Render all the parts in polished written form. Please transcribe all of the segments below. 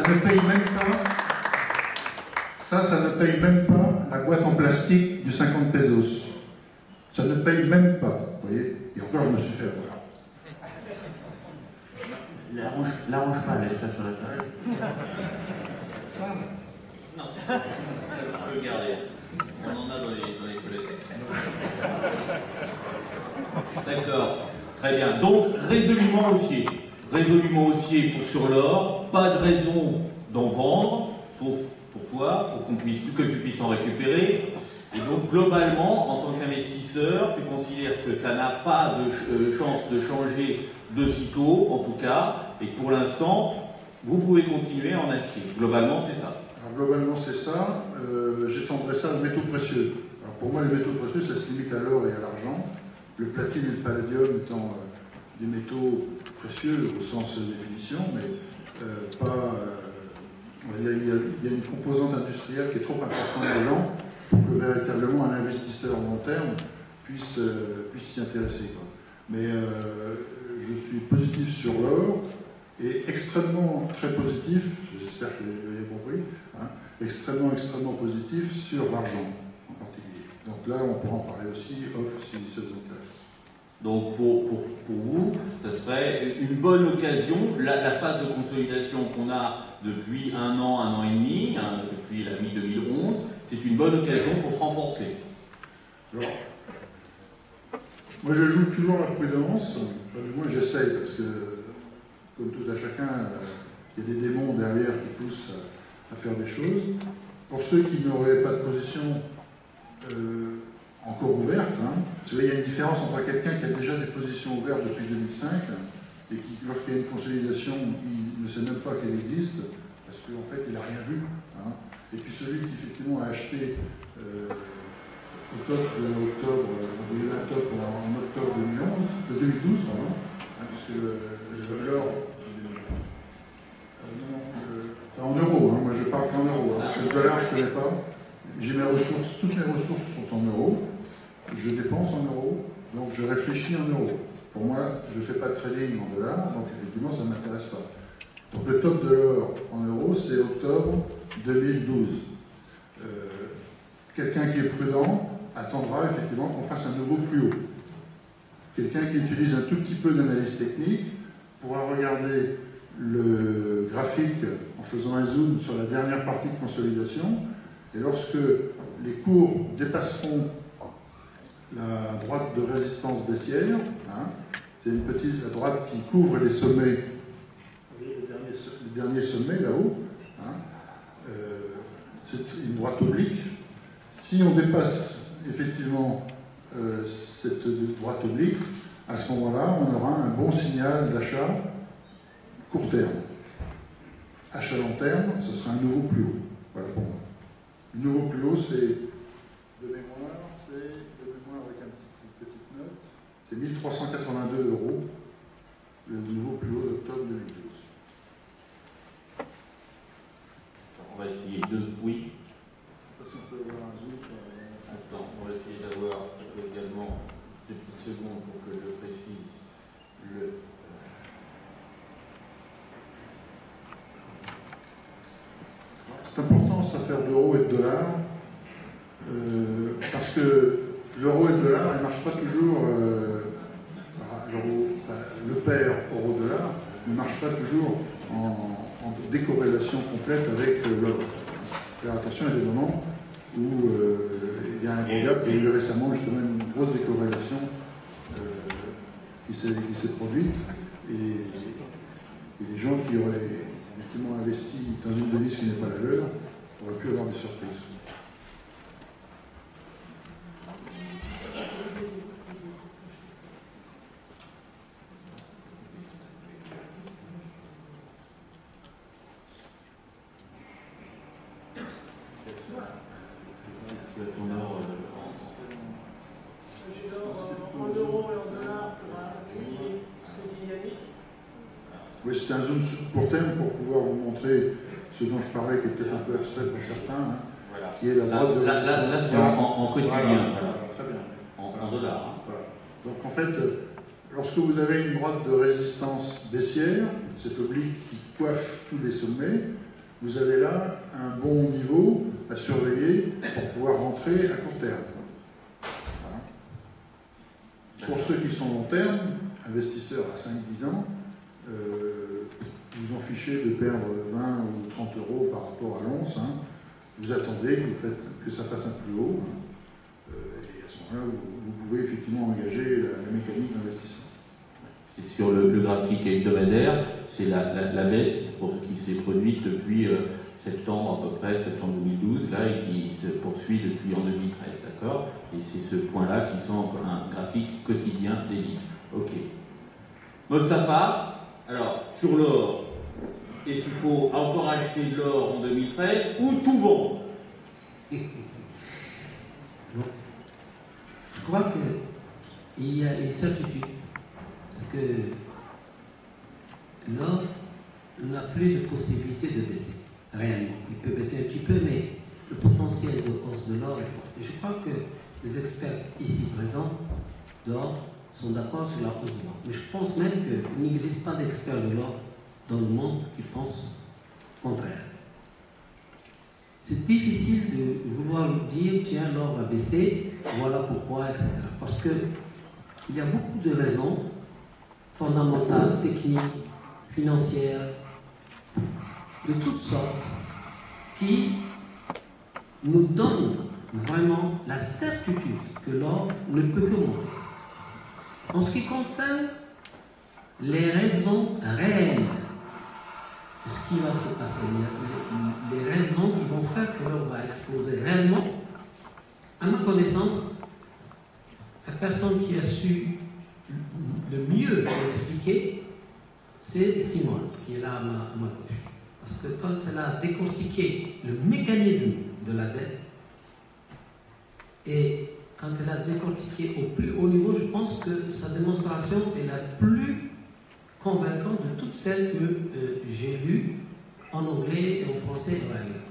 ça ne paye même pas. Ça ne paye même pas la boîte en plastique du 50 pesos. Ça ne paye même pas, vous voyez. Et encore, je me suis fait avoir. L'arrange pas, laisse ça sur la table. Ça, Non, on peut le garder. On en a dans les collègues. D'accord, très bien. Donc, résolument haussier. Résolument haussier sur l'or. Pas de raison d'en vendre, sauf pourquoi, pour que tu puisses en récupérer. Et donc, globalement, en tant qu'investisseur, tu considères que ça n'a pas de chance de changer de sitôt, en tout cas, et que pour l'instant, vous pouvez continuer à en acheter. Globalement, c'est ça. alors, globalement, c'est ça. J'étendrai ça aux métaux précieux. Alors, pour moi, les métaux précieux, ça se limite à l'or et à l'argent. Le platine et le palladium étant des métaux précieux au sens définition, mais pas. Il y a une composante industrielle qui est trop importante dedans pour que véritablement un investisseur long terme puisse s'y intéresser, quoi. Mais je suis positif sur l'or et extrêmement très positif, j'espère que vous l'avez compris, hein, extrêmement positif sur l'argent en particulier. Donc là, on pourra en parler aussi off si ça vous intéresse. Donc pour vous, ça serait une bonne occasion, la phase de consolidation qu'on a depuis un an et demi, hein, depuis la mi-2011, c'est une bonne occasion pour se renforcer. Alors, moi je joue toujours la prudence, enfin, moi j'essaye parce que, comme tout à chacun, il y a des démons derrière qui poussent à faire des choses. Pour ceux qui n'auraient pas de position encore ouverte, hein, vous savez, il y a une différence entre quelqu'un qui a déjà des positions ouvertes depuis 2005 et qui, lorsqu'il y a une consolidation, il ne sait même pas qu'elle existe, parce qu'en fait, il n'a rien vu. Hein. Et puis celui qui, effectivement, a acheté en octobre 2012, pardon, hein, puisque l'or, en euros, hein, moi je parle qu'en euros, hein, parce que le dollar, je ne connais pas. J'ai mes ressources, toutes mes ressources sont en euros, je dépense en euros, donc je réfléchis en euros. Pour moi, je ne fais pas de trading en dollars, donc effectivement, ça ne m'intéresse pas. Donc le top de l'or en euros, c'est octobre 2012. Quelqu'un qui est prudent attendra effectivement qu'on fasse un nouveau plus haut. Quelqu'un qui utilise un tout petit peu d'analyse technique pourra regarder le graphique en faisant un zoom sur la dernière partie de consolidation, et lorsque les cours dépasseront la droite de résistance baissière, hein, c'est une petite la droite qui couvre les sommets, le dernier sommet là-haut, hein, c'est une droite oblique. Si on dépasse effectivement cette droite oblique, à ce moment-là, on aura un bon signal d'achat court terme. Achat long terme, ce sera un nouveau plus haut. Voilà pour moi. Le nouveau plus haut, c'est de mémoire avec une petite note, c'est 1382 €, le nouveau plus haut d'octobre 2012. On va essayer de... Oui. Je sais pas si on peut avoir un zoom. Attends, on va essayer d'avoir également 2 petites secondes pour que je précise le... C'est important cette affaire d'euros et de dollars, parce que l'euro et le dollar, il ne marche pas toujours, le pair euro-dollar ne marche pas toujours en décorrélation complète avec l'or. Faire attention, il y a des moments où il y a un gros gap, et il y a eu récemment justement une grosse décorrélation qui s'est produite, et les gens qui auraient effectivement investi dans une devise qui n'est pas la leur auraient pu avoir des surprises. Oui, c'est un zoom court terme pour pouvoir vous montrer ce dont je parlais, qui est peut-être un peu abstrait pour certains, hein, Voilà. qui est la droite de résistance. Là, c'est en quotidien. Voilà, très bien. En dollars. Hein. Voilà. Donc en fait, lorsque vous avez une droite de résistance baissière, cette oblique coiffe tous les sommets, vous avez là un bon niveau à surveiller pour pouvoir rentrer à court terme. Voilà. Pour ceux qui sont long terme, investisseurs à 5-10 ans, vous en fichez de perdre 20 ou 30 euros par rapport à l'once. Hein. Vous attendez que ça fasse un plus haut. Hein. Et à ce moment-là, vous pouvez effectivement engager la mécanique d'investissement. Et sur le graphique hebdomadaire, c'est la baisse qui s'est produite depuis septembre à peu près, septembre 2012, là, et qui se poursuit depuis en 2013, d'accord? Et c'est ce point-là qui sont un graphique quotidien des livres. Ok. Mostafa, alors, sur l'or, est-ce qu'il faut encore acheter de l'or en 2013 ou tout vendre? Non. Je crois qu'il y a une certitude, c'est que l'or n'a plus de possibilité de baisser, réellement. Il peut baisser un petit peu, mais le potentiel de hausse de l'or est fort. Et je crois que les experts ici présents d'or sont d'accord sur la hausse de l'or. Mais je pense même qu'il n'existe pas d'experts de l'or dans le monde qui pensent le contraire. C'est difficile de vouloir dire, tiens, l'or va baisser, voilà pourquoi, etc. Parce qu'il y a beaucoup de raisons fondamentales, techniques, financières, de toutes sortes, qui nous donnent vraiment la certitude que l'or ne peut que monter. En ce qui concerne les raisons réelles de ce qui va se passer, les raisons qui vont faire que l'or va exploser réellement, à ma connaissance, la personne qui a su le mieux l'expliquer, c'est Simone, qui est là à ma gauche. Parce que quand elle a décortiqué le mécanisme de la dette, et quand elle a décortiqué au plus haut niveau, je pense que sa démonstration est la plus convaincante de toutes celles que j'ai lues en anglais et en français et ailleurs.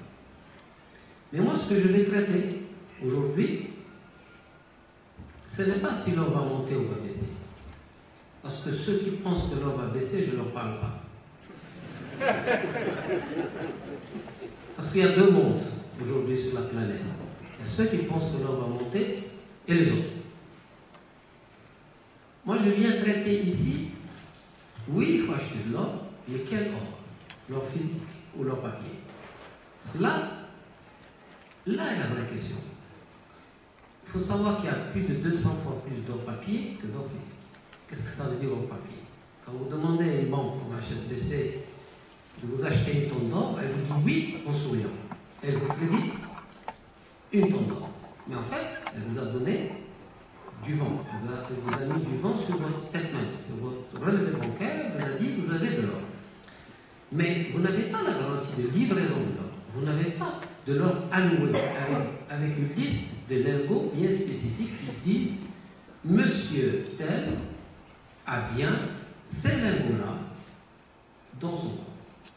Mais moi, ce que je vais traiter aujourd'hui, ce n'est pas si l'or va monter ou va baisser. Parce que ceux qui pensent que l'or va baisser, je ne leur parle pas. Parce qu'il y a deux mondes aujourd'hui sur la planète. Il y a ceux qui pensent que l'or va monter et les autres. Moi, je viens traiter ici, oui, il faut acheter de l'or, mais quel or? L'or physique ou l'or papier? Là est la vraie question. Il faut savoir qu'il y a plus de 200 fois plus d'or papier que d'or physique. Qu'est-ce que ça veut dire or papier? Quand vous demandez à une banque comme HSBC de vous acheter une tonne d'or, elle vous dit oui en souriant. Elle vous crédite une tonne d'or. Mais en fait, elle vous a donné du vent. Elle vous a mis du vent sur votre statement, sur votre relevé bancaire, elle vous a dit vous avez de l'or. Mais vous n'avez pas la garantie de livraison de l'or. Vous n'avez pas de l'or alloué avec une liste de lingots bien spécifiques qui disent Monsieur tel a bien ces lingots-là dans son compte.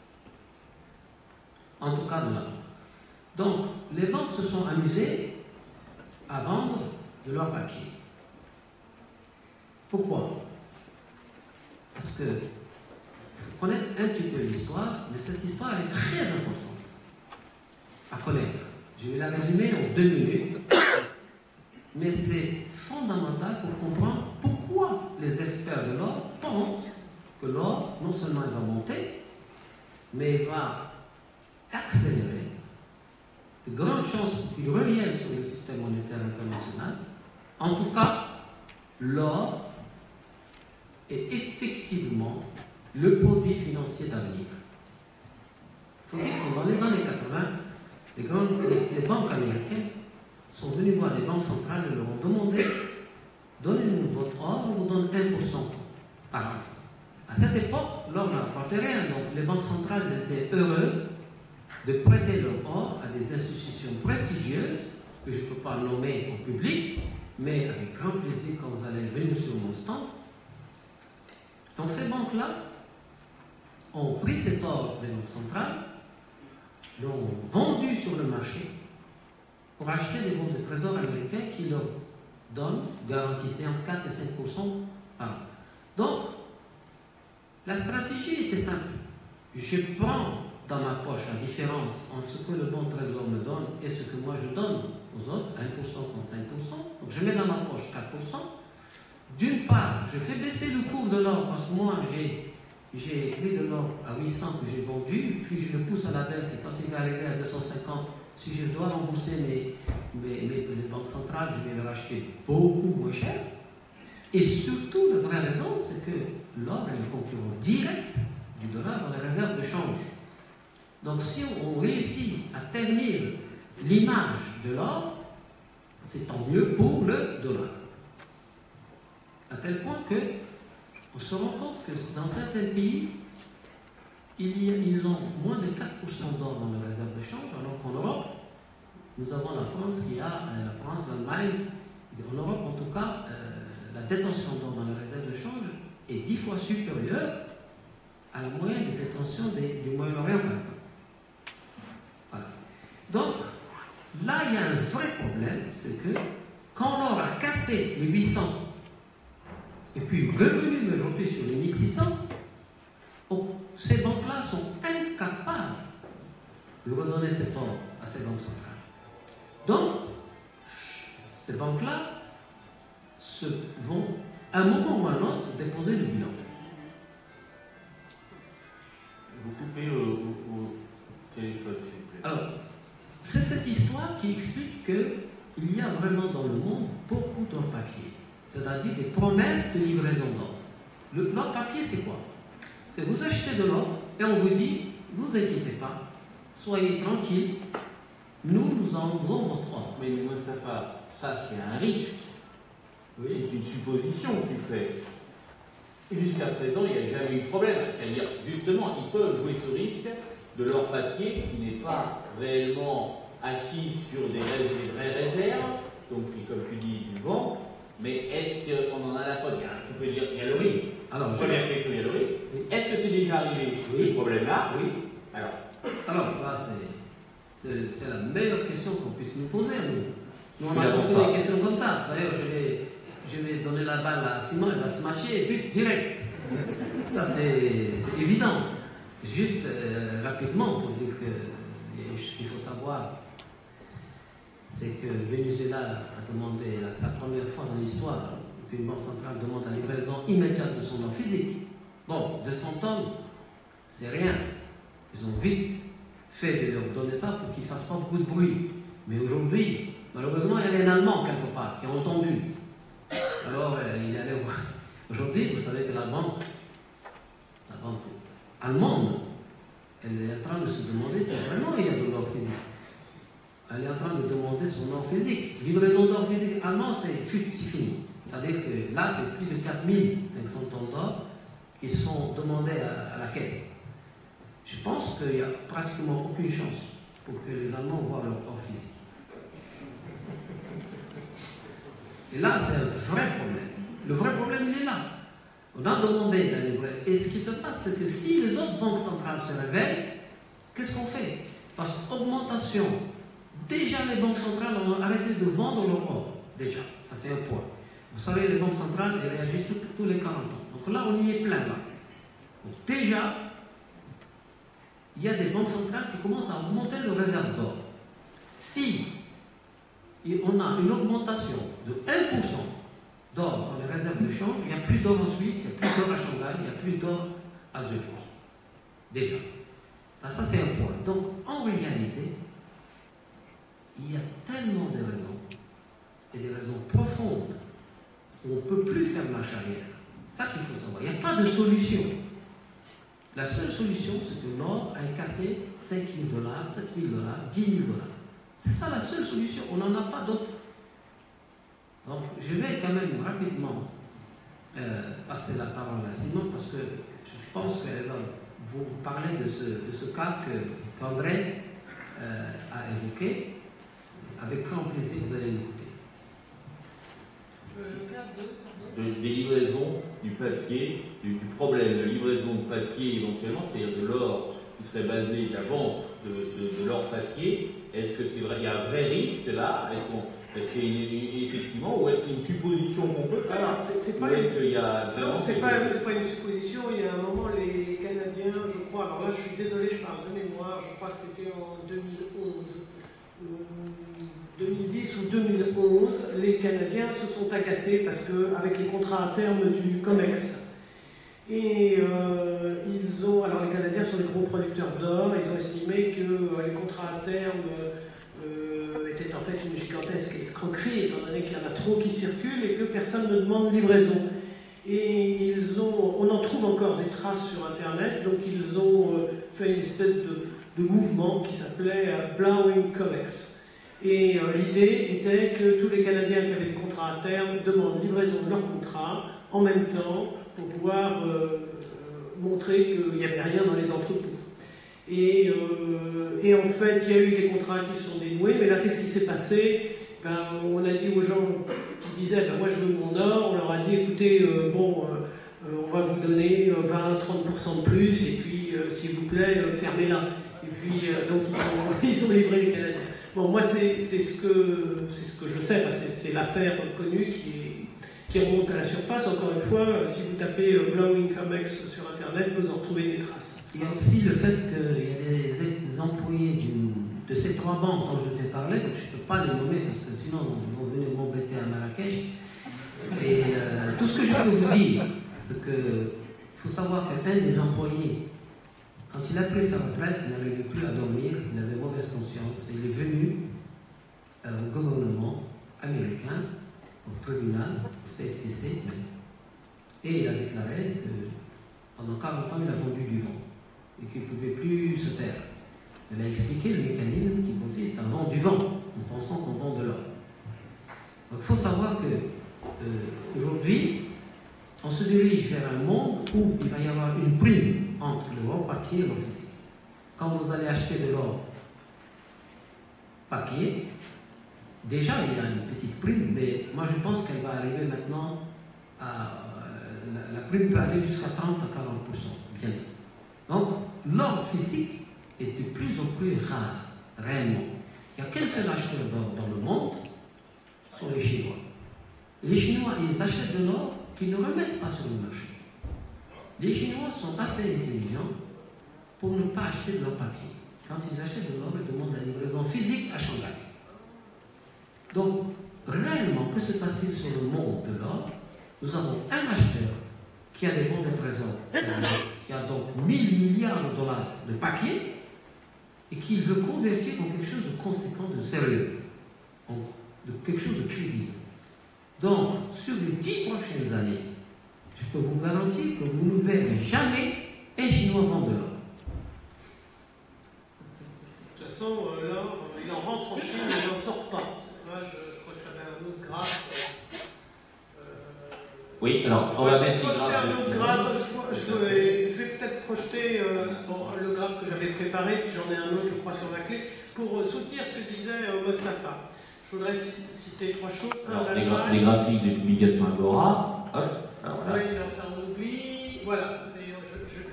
En tout cas, dans la banque. Donc, les banques se sont amusées à vendre de l'or papier. Pourquoi? Parce que il faut connaître un petit peu l'histoire, mais cette histoire elle est très importante à connaître. Je vais la résumer en 2 minutes, mais c'est fondamental pour comprendre pourquoi les experts de l'or pensent que l'or, non seulement il va monter, mais il va accélérer. De grandes chances pour qu'il revienne sur le système monétaire international. En tout cas, l'or est effectivement le produit financier d'avenir. Il faut dire que dans les années 80, les banques américaines sont venues voir les banques centrales et leur ont demandé donnez-nous votre or, on vous donne 1% par an. À cette époque, l'or n'a apporté rien, donc les banques centrales étaient heureuses de prêter leur or à des institutions prestigieuses, que je ne peux pas nommer au public, mais avec grand plaisir quand vous allez venir sur mon stand. Donc ces banques-là ont pris cet or des banques centrales, l'ont vendu sur le marché pour acheter des bons de trésor américains qui leur donnent, garantissent entre 4 et 5% par an. Donc, la stratégie était simple. je prends dans ma poche la différence entre ce que le bon trésor me donne et ce que moi je donne aux autres, 1% contre 5%, donc je mets dans ma poche 4%. D'une part, je fais baisser le cours de l'or parce que moi j'ai pris de l'or à 800 que j'ai vendu, puis je le pousse à la baisse et quand il va arriver à 250, si je dois rembourser les banques centrales, je vais le racheter beaucoup moins cher. Et surtout, la vraie raison, c'est que l'or est le concurrent direct du dollar dans les réserves de change. Donc si on réussit à ternir l'image de l'or, c'est tant mieux pour le dollar. À tel point que on se rend compte que dans certains pays, ils ont moins de 4% d'or dans les réserves de change, alors qu'en Europe, nous avons la France qui a, la France, l'Allemagne, en Europe en tout cas, la détention d'or dans les réserves de change est 10 fois supérieure à la moyenne de détention du Moyen-Orient, par exemple. Voilà. Donc, là, il y a un vrai problème, c'est que quand l'or a cassé les 800 et puis revenu aujourd'hui sur les 1600, ces banques-là sont incapables de redonner cet or à ces banques centrales. Donc, ces banques-là vont, à un moment ou à un autre, déposer le bilan. Vous coupez au téléphone, s'il vous plaît. Alors, c'est cette histoire qui explique qu'il y a vraiment dans le monde beaucoup d'or papier, c'est-à-dire des promesses de livraison d'or. L'or papier, c'est quoi? C'est vous achetez de l'or et on vous dit, ne vous inquiétez pas, soyez tranquille, nous enlevons votre or. Mais Moustapha, ça c'est un risque. Oui. C'est une supposition que tu fais. Jusqu'à présent, il n'y a jamais eu de problème. C'est-à-dire, justement, ils peuvent jouer ce risque de l'or papier qui n'est pas réellement assis sur des vraies réserves, donc qui, comme tu dis, du vent. Mais est-ce qu'on en a la preuve? Tu peux dire qu'il y a le risque. Alors, première question, il y a le risque. Oui. Est-ce que c'est déjà arrivé, Oui. ce problème-là? Oui. Alors, là, c'est la meilleure question qu'on puisse nous poser à nous. Nous, on Je suis a là pour posé ça. des questions comme ça. D'ailleurs, je vais donner la balle à Simon, il va se matcher et but direct. Ça, c'est évident. Juste rapidement, pour dire ce qu'il faut savoir, c'est que le Venezuela a demandé, sa première fois dans l'histoire, qu'une banque centrale demande la livraison immédiate de son or physique. Bon, 200 tonnes, c'est rien. Ils ont vite fait de leur donner ça pour qu'ils ne fassent pas beaucoup de bruit. Mais aujourd'hui, malheureusement, il y avait un Allemand quelque part qui a entendu. Alors, il est allé voir. Aujourd'hui, vous savez que la banque allemande, elle est en train de se demander si vraiment il y a de l'or physique. Elle est en train de demander son or physique. Livraison d'or physique allemand, c'est fini. C'est-à-dire que là, c'est plus de 4500 tonnes d'or qui sont demandées à la caisse. Je pense qu'il n'y a pratiquement aucune chance pour que les Allemands voient leur or physique. Et là, c'est un vrai problème. Le vrai problème, il est là. On a demandé la livraison. Et ce qui se passe, c'est que si les autres banques centrales se réveillent, qu'est-ce qu'on fait? Parce qu'augmentation, déjà les banques centrales ont arrêté de vendre leur or. Déjà, ça c'est un point. Vous savez, les banques centrales, elles réagissent tous les 40 ans. Donc là, on y est plein là. Donc déjà, il y a des banques centrales qui commencent à augmenter leurs réserves d'or. Si on a une augmentation de 1% d'or dans les réserves de change, il n'y a plus d'or en Suisse, il n'y a plus d'or à Shanghai, il n'y a plus d'or à Zurich. Déjà. Ça c'est un point. Donc, en réalité, il y a tellement de raisons, et des raisons profondes, où on ne peut plus faire marche arrière. C'est ça qu'il faut savoir. Il n'y a pas de solution. La seule solution, c'est que l'or a cassé 5 000 $, 7 000 $, 10 000 $. C'est ça la seule solution. On n'en a pas d'autre. Donc, je vais quand même rapidement passer la parole à Simon, parce que je pense qu'elle va vous parler de ce cas qu'André a évoqué. Avec grand plaisir, vous allez l'écouter. des livraisons du papier, du problème de livraison de papier éventuellement, c'est-à-dire de l'or qui serait basé, la vente de l'or papier, est-ce que c'est vrai, il y a un vrai risque là? Est-ce qu'il y a effectivement, ou est-ce qu'il y a une supposition qu'on peut faire? Alors, c'est pas, est-ce qu'il y a non, c'est pas une supposition. Il y a un moment, les Canadiens, je crois, alors là je suis désolé, je parle de mémoire, je crois que c'était en 2011, 2010 ou 2011, les Canadiens se sont agacés parce qu'avec les contrats à terme du COMEX, et alors les Canadiens sont des gros producteurs d'or, ils ont estimé que les contrats à terme étaient en fait une gigantesque escroquerie, étant donné qu'il y en a trop qui circulent et que personne ne demande livraison. Et on en trouve encore des traces sur Internet, donc ils ont fait une espèce de mouvement qui s'appelait Blowing Comex. Et l'idée était que tous les Canadiens qui avaient des contrats à terme demandent livraison de leur contrat en même temps pour pouvoir montrer qu'il n'y avait rien dans les entrepôts. Et en fait, il y a eu des contrats qui sont dénoués, mais là, qu'est-ce qui s'est passé? On a dit aux gens qui disaient moi je veux mon or, on leur a dit écoutez, on va vous donner 20-30% de plus, et puis s'il vous plaît, fermez-la. Et puis donc ils ont livré les Canadiens. Bon, moi c'est ce que je sais, c'est l'affaire connue qui remonte à la surface. Encore une fois, si vous tapez Blowing Comex sur Internet, vous en retrouvez des traces. Il y a aussi le fait qu'il y a des employés de ces trois banques dont je vous ai parlé, donc je ne peux pas les nommer parce que sinon ils vont venir m'embêter à Marrakech. Et tout ce que je peux vous dire, c'est qu'il faut savoir qu'un des employés, quand il a pris sa retraite, il n'arrivait plus à dormir, il avait mauvaise conscience, et il est venu au gouvernement américain, au tribunal, au CFTC même, et il a déclaré que pendant 40 ans il a vendu du vent et qu'il ne pouvait plus se taire. Il a expliqué le mécanisme qui consiste à vendre du vent en pensant qu'on vend de l'or. Donc il faut savoir que aujourd'hui, on se dirige vers un monde où il va y avoir une prime entre l'or papier et l'or physique. Quand vous allez acheter de l'or papier, déjà il y a une petite prime, mais moi je pense qu'elle va arriver maintenant à. La prime peut aller jusqu'à 30 à 40%. Bien. Donc l'or physique est de plus en plus rare, réellement. Il n'y a qu'un seul acheteur d'or dans le monde, ce sont les Chinois. Les Chinois, ils achètent de l'or qu'ils ne remettent pas sur le marché. Les Chinois sont assez intelligents pour ne pas acheter de l'or papier. Quand ils achètent de l'or, ils demandent la livraison physique à Shanghai. Donc, réellement, que se passe-t-il sur le monde de l'or? Nous avons un acheteur qui a des bons de trésor, qui a donc 1000 milliards de dollars de papier, et qui veut convertir en quelque chose de conséquent, de sérieux, de quelque chose de crédible. Donc, sur les 10 prochaines années, je peux vous garantir que vous ne verrez jamais un Chinois vendre de l'or. De toute façon, là, il en rentre en Chine, mais il n'en sort pas. Là, je crois que j'avais un autre graphe. Oui, alors on va mettre les graphes. Je vais peut-être projeter le graphe que j'avais préparé, puis j'en ai un autre, je crois, sur la clé, pour soutenir ce que disait Mostafa. Je voudrais citer trois choses. Les graphiques de publication Agora. Oui, non, ça on oublie. Voilà,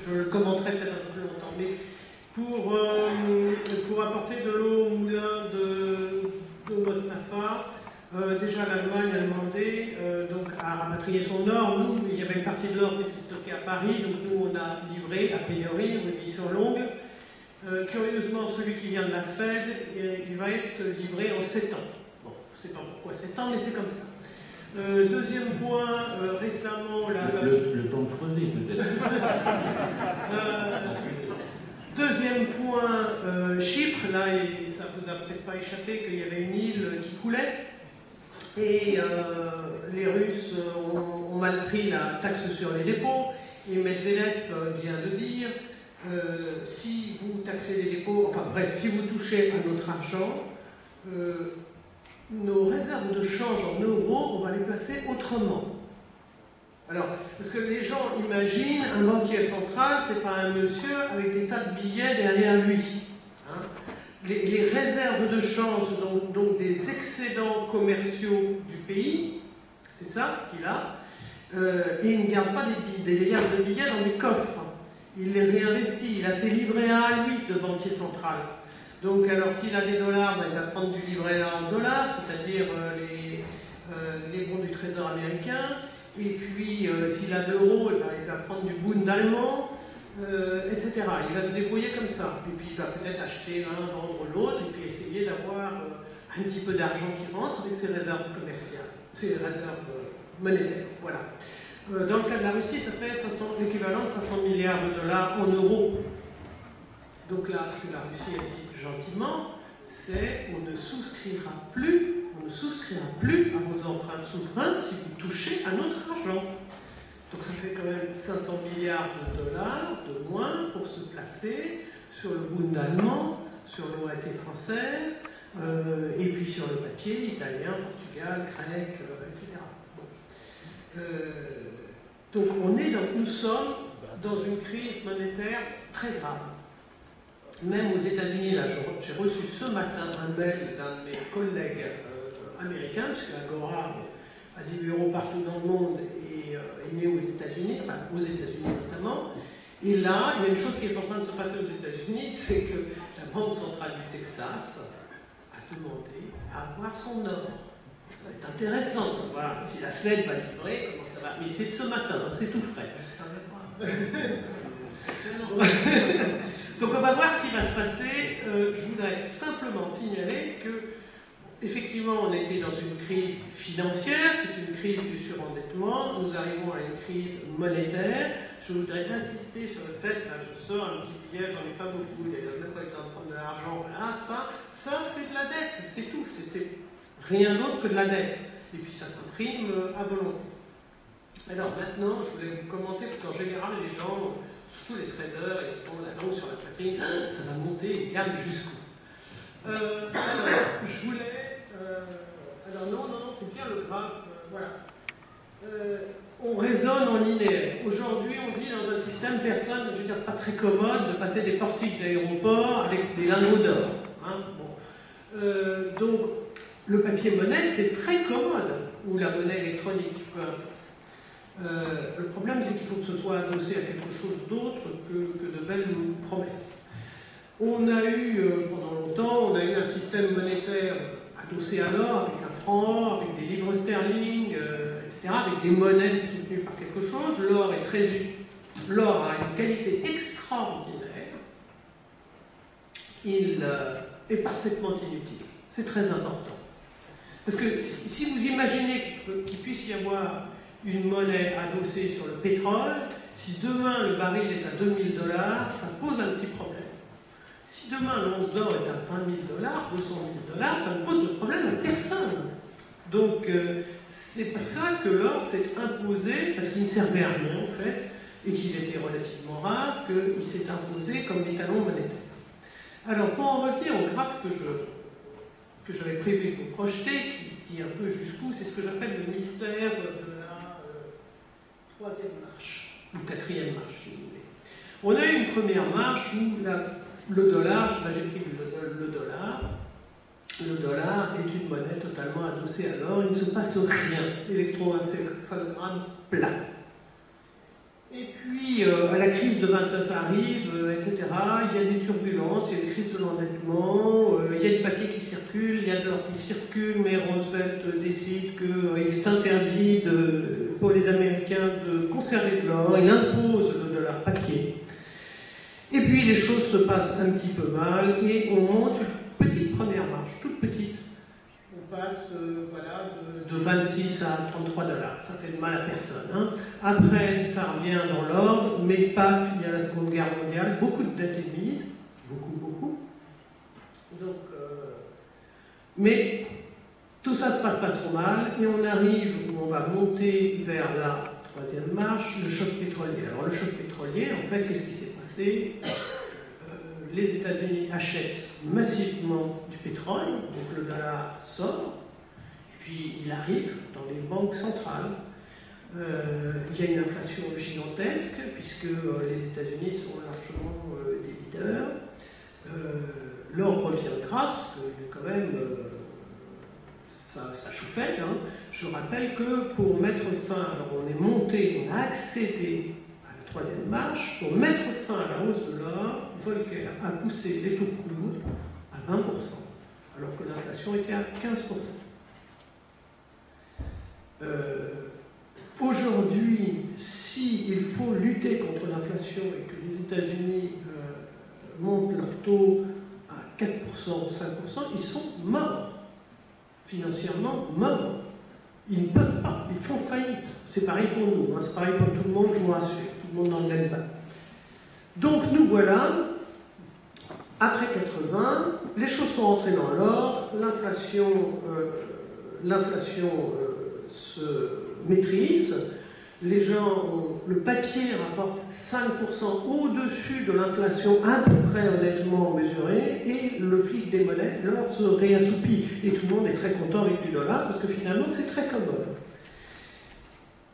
je le commenterai peut-être un peu plus longtemps. Mais pour apporter de l'eau au moulin de Mostafa, déjà l'Allemagne a demandé à rapatrier son or. Nous, il y avait une partie de l'or qui était stockée à Paris, donc nous on a livré, a priori, on est mis sur l'ongle. Curieusement, celui qui vient de la Fed, il va être livré en 7 ans. Bon, je ne sais pas pourquoi 7 ans, mais c'est comme ça. Deuxième point, récemment... Le temps de creuser, peut-être. Deuxième point, Chypre, là, et ça ne vous a peut-être pas échappé qu'il y avait une île qui coulait, et les Russes ont mal pris la taxe sur les dépôts, et Medvedev vient de dire, si vous taxez les dépôts, enfin bref, si vous touchez à notre argent, nos réserves de change en euros, on va les placer autrement. Alors, parce que les gens imaginent un banquier central, c'est pas un monsieur avec des tas de billets derrière lui. Hein. Les réserves de change sont donc des excédents commerciaux du pays, c'est ça qu'il a, et il ne garde pas des milliards de billets dans des coffres. Il les réinvestit, il a ses livrets A à lui de banquier central. Donc, alors s'il a des dollars, il va prendre du livret A en dollars, c'est-à-dire les bons du trésor américain. Et puis, s'il a de l'euro, il va prendre du Bund allemand. etc. Il va se débrouiller comme ça. Et puis il va peut-être acheter l'un, vendre l'autre, et puis essayer d'avoir un petit peu d'argent qui rentre avec ses réserves commerciales, ses réserves monétaires. Voilà. Dans le cas de la Russie, ça fait l'équivalent de 500 milliards de dollars en euros. Donc là, ce que la Russie a dit gentiment, c'est on ne souscrira plus à vos empreintes souveraines si vous touchez à notre argent. Donc ça fait quand même 500 milliards de dollars de moins pour se placer sur le Bund allemand, sur l'OAT française, et puis sur le papier italien, Portugal, grec, etc. Bon. Donc nous sommes dans une crise monétaire très grave. Même aux États-Unis, là, j'ai reçu ce matin un mail d'un de mes collègues américains, puisque Agora a des bureaux partout dans le monde et est né aux États-Unis, enfin aux États-Unis notamment. Et là, il y a une chose qui est en train de se passer aux États-Unis, c'est que la Banque centrale du Texas a demandé à avoir son or. Ça va être intéressant de savoir si la Fed va livrer, comment ça va. Mais c'est de ce matin, hein, c'est tout frais. Donc on va voir ce qui va se passer. Je voudrais simplement signaler que, effectivement, on était dans une crise financière, qui est une crise du surendettement. Nous arrivons à une crise monétaire. Je voudrais insister sur le fait, là je sors un petit billet, j'en ai pas beaucoup, d'ailleurs, je n'ai pas eu le temps de prendre de l'argent. Voilà, ça c'est de la dette, c'est tout. C'est rien d'autre que de la dette. Et puis ça s'imprime à volonté. Alors maintenant, je voulais vous commenter, parce qu'en général, les gens, surtout les traders, ils sont la langue sur la poitrine, ça va monter et gagne jusqu'où. Alors, je voulais... alors non, c'est bien le graphe, voilà. On raisonne en linéaire. Aujourd'hui, on vit dans un système, personne, je veux dire, pas très commode de passer des portiques d'aéroport avec des lingots d'or. Hein, bon. Donc, le papier-monnaie, c'est très commode, ou la monnaie électronique, peu importe. Le problème, c'est qu'il faut que ce soit adossé à quelque chose d'autre que de belles promesses. On a eu, pendant longtemps, un système monétaire adossé à l'or, avec un franc, avec des livres sterling, etc., avec des monnaies soutenues par quelque chose. L'or a une qualité extraordinaire. Il est parfaitement inutile. C'est très important. Parce que si vous imaginez qu'il puisse y avoir une monnaie adossée sur le pétrole, si demain le baril est à 2000 $, ça pose un petit problème. Si demain l'once d'or est à 20 000 $, 200 000 $, ça ne pose de problème à personne. Donc c'est pour ça que l'or s'est imposé, parce qu'il ne servait à rien en fait, et qu'il était relativement rare, qu'il s'est imposé comme étalon monétaire. Alors pour en revenir au graphe que j'avais prévu de vous projeter, qui dit un peu jusqu'où, c'est ce que j'appelle le mystère de la troisième marche, ou quatrième marche, si vous voulez. On a eu une première marche où le dollar, j'ai pris le dollar. Le dollar est une monnaie totalement adossée à l'or, il ne se passe rien, électroencéphalogramme plat. Et puis, la crise de 29 arrive, etc. Il y a des turbulences, il y a une crise de l'endettement, il y a du papier qui circule, il y a de l'or qui circule, mais Roosevelt décide qu'il est interdit pour les Américains de conserver de l'or, il impose le dollar papier. Et puis les choses se passent un petit peu mal et on monte une petite première marche, toute petite. On passe voilà, de 26 à 33 $. Ça fait de mal à personne. Hein. Après, ça revient dans l'ordre, mais paf, il y a la Seconde Guerre mondiale, beaucoup de dettes émises, beaucoup. Donc, mais tout ça se passe pas trop mal et on arrive où on va monter vers la troisième marche, le choc pétrolier. Alors le choc pétrolier, en fait, qu'est-ce qui s'est passé? Les États-Unis achètent massivement du pétrole, donc le dollar sort, et puis il arrive dans les banques centrales. Il y a une inflation gigantesque, puisque les États-Unis sont largement des leaders. L'or reviendra, parce que quand même, ça chauffait. Hein. Je rappelle que pour mettre fin, alors on est monté, on a accédé à la troisième marche, pour mettre fin à la hausse de l'or, Volcker a poussé les taux de crude à 20%, alors que l'inflation était à 15%. Aujourd'hui, si s'il faut lutter contre l'inflation et que les États-Unis montent leur taux à 4% ou 5%, ils sont morts. Financièrement, morts. Ils ne peuvent pas, ils font faillite. C'est pareil pour nous, hein, c'est pareil pour tout le monde, je vous rassure, tout le monde dans le même bain. Donc nous voilà, après 80, les choses sont entrées dans l'ordre, l'inflation se maîtrise, les gens, le papier rapporte 5% au-dessus de l'inflation à peu près honnêtement mesurée, et le flic des monnaies, l'or, se réassoupit. Et tout le monde est très content avec du dollar, parce que finalement c'est très commode.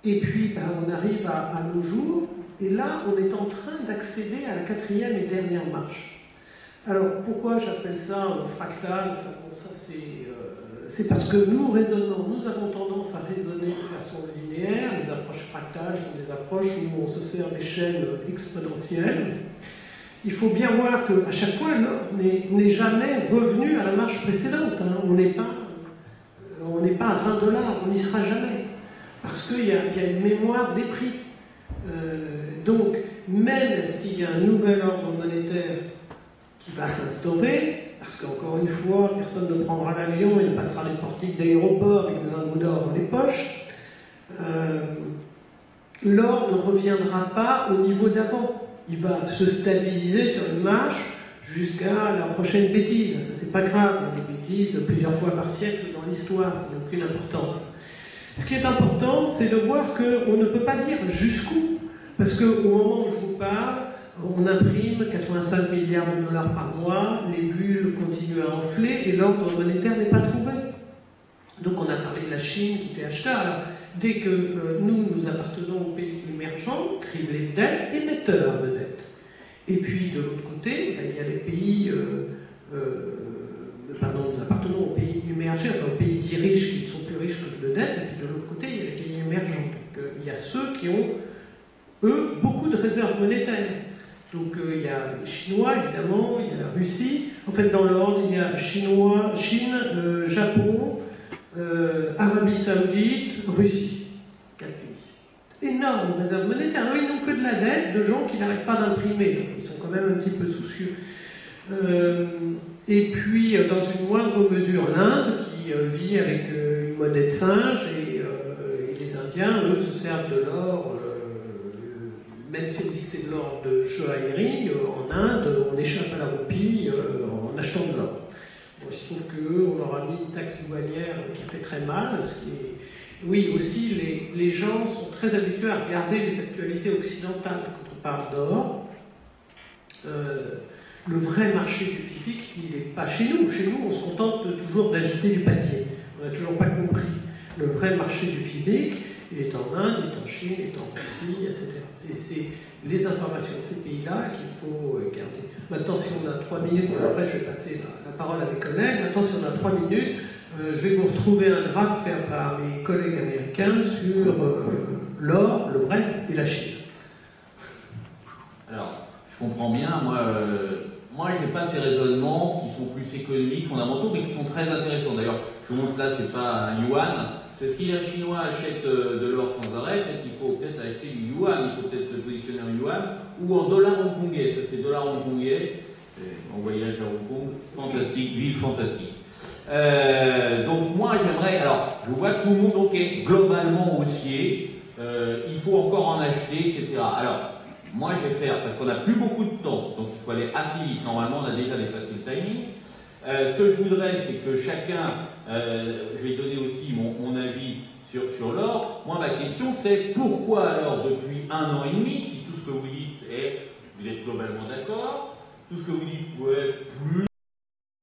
Et puis on arrive à nos jours, et là on est en train d'accéder à la quatrième et dernière marche. Alors pourquoi j'appelle ça fractal? Enfin, bon, ça c'est parce que nous avons tendance à raisonner de façon linéaire. Les approches fractales sont des approches où on se sert d'échelles exponentielles. Il faut bien voir qu'à chaque fois, l'or n'est jamais revenu à la marche précédente. Hein. On n'est pas à 20 $, on n'y sera jamais. Parce qu'il y a une mémoire des prix. Donc, même s'il y a un nouvel ordre monétaire qui va s'instaurer, parce qu'encore une fois, personne ne prendra l'avion et ne passera les portiques d'aéroport avec le lingot d'or dans les poches, l'or ne reviendra pas au niveau d'avant. Il va se stabiliser sur une marche jusqu'à la prochaine bêtise. Ça, c'est pas grave, il y a des bêtises plusieurs fois par siècle dans l'histoire, ça n'a aucune importance. Ce qui est important, c'est de voir qu'on ne peut pas dire jusqu'où, parce qu'au moment où je vous parle, on imprime 85 milliards de $ par mois, les bulles continuent à enfler et l'ordre monétaire n'est pas trouvé. Donc on a parlé de la Chine qui fait acheteur. Alors, dès que nous appartenons aux pays émergents, criblés de dette, émetteurs de dette. Et puis de l'autre côté, il y a les pays, nous appartenons aux pays émergés, enfin aux pays dits riches qui ne sont plus riches que de dette, et puis de l'autre côté, il y a les pays émergents. Donc il y a ceux qui ont, eux, beaucoup de réserves monétaires. Donc il y a les Chinois, évidemment, il y a la Russie. En fait, dans l'ordre, il y a Chine, Japon, Arabie Saoudite, Russie. 4 pays. Énorme réserve monétaire. Eux, ils n'ont que de la dette de gens qui n'arrêtent pas d'imprimer. Donc ils sont quand même un petit peu soucieux. Et puis, dans une moindre mesure, l'Inde, qui vit avec une monnaie de singe, et les Indiens, eux, se servent de l'or. Même si on dit que c'est de l'or de Johari, en Inde, on échappe à la roupie en achetant de l'or. Bon, il se trouve qu'eux, on leur a mis une taxe douanière qui fait très mal. Oui, aussi, les gens sont très habitués à regarder les actualités occidentales quand on parle d'or. Le vrai marché du physique, il n'est pas chez nous. Chez nous, on se contente toujours d'agiter du papier. On n'a toujours pas compris. Le vrai marché du physique, il est en Inde, il est en Chine, il est en Russie, etc. Et c'est les informations de ces pays-là qu'il faut garder. Maintenant, si on a 3 minutes, après je vais passer la parole à mes collègues, maintenant si on a 3 minutes, je vais vous retrouver un graphe fait par mes collègues américains sur l'or, le vrai, et la Chine. Alors, je comprends bien, moi je n'ai pas ces raisonnements qui sont plus économiques, fondamentaux, mais qui sont très intéressants. D'ailleurs, je vous montre là, c'est pas un yuan. Si un Chinois achète de l'or sans arrêt, peut-être qu'il faut peut-être acheter du yuan, il faut peut-être se positionner en yuan ou en dollars hongkongais. Ça, c'est dollars hongkongais. En voyage à Hong Kong, fantastique, ville fantastique. Donc, moi, j'aimerais. Alors, je vois que tout le monde, ok, globalement haussier, il faut encore en acheter, etc. Alors, moi, je vais faire, parce qu'on n'a plus beaucoup de temps, donc il faut aller assez vite. Normalement, on a déjà dépassé le timing. Ce que je voudrais, c'est que chacun, je vais donner aussi mon avis sur l'or. Moi, ma question, c'est pourquoi alors, depuis 1 an et demi, si tout ce que vous dites est, vous êtes globalement d'accord, tout ce que vous dites, ouais, plus